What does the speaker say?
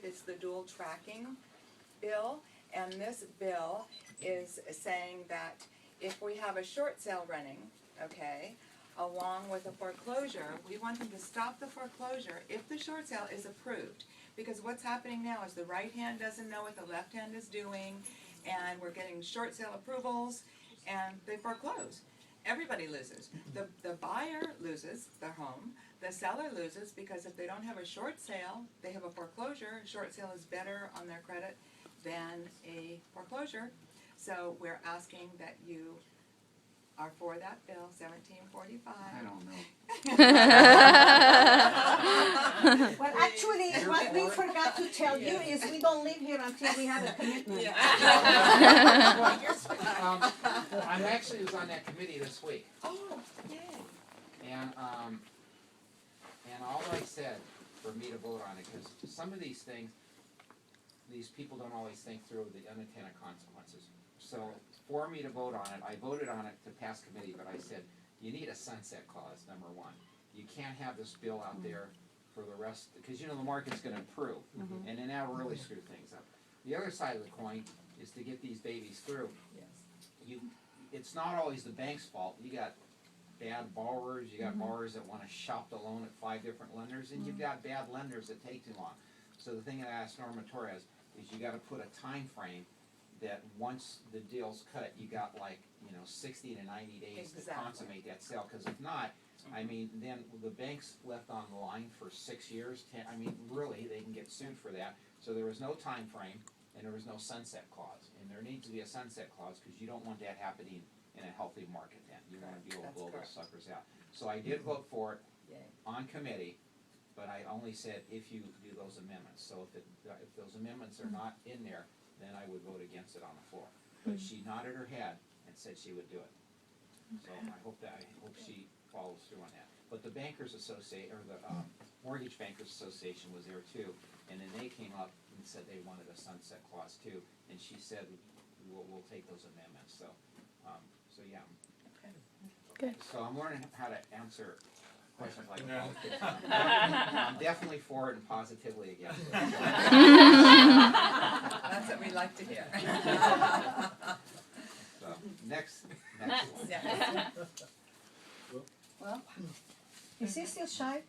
it's the dual tracking bill, and this bill is saying that if we have a short sale running, okay, along with a foreclosure, we want them to stop the foreclosure if the short sale is approved. Because what's happening now is the right hand doesn't know what the left hand is doing, and we're getting short sale approvals, and they foreclose. Everybody loses. The buyer loses their home, the seller loses, because if they don't have a short sale, they have a foreclosure. A short sale is better on their credit than a foreclosure. So we're asking that you are for that bill, 1745. I don't know. Well, actually, what we forgot to tell you is we don't live here until we have a commitment. I actually was on that committee this week, Oh, yay. and all I said for me to vote on it, because some of these things, these people don't always think through the unintended consequences. So for me to vote on it, I voted on it to pass committee, but I said, you need a sunset clause, number one. You can't have this bill out there for the rest, because you know the market's gonna improve, and then that'll really screw things up. The other side of the coin is to get these babies through. Yes. It's not always the bank's fault. You got bad borrowers, you got borrowers that wanna shop the loan at 5 different lenders, and you've got bad lenders that take too long. So the thing that I asked Norma Torres is you gotta put a time frame that once the deal's cut, you got 60 to 90 days to Exactly. consummate that sale, cause if not, I mean, then the bank's left on the line for 6 years, 10, I mean, really, they can get sued for that. So there was no time frame, and there was no sunset clause, and there needs to be a sunset clause, cause you don't want that happening in a healthy market then. You wanna be able to That's blow those correct. suckers out. So I did vote for it Yay. on committee, but I only said if you do those amendments. So if those amendments are not in there, then I would vote against it on the floor. But she nodded her head and said she would do it. So I hope she follows through on that. But the Bankers Association, or the Mortgage Bankers Association was there too, and then they came up and said they wanted a sunset clause too, and she said, we'll take those amendments, so yeah. Okay. So I'm learning how to answer questions like politics. I'm definitely for it and positively against it. That's what we like to hear. So, next. Yeah. Well, is he still shy?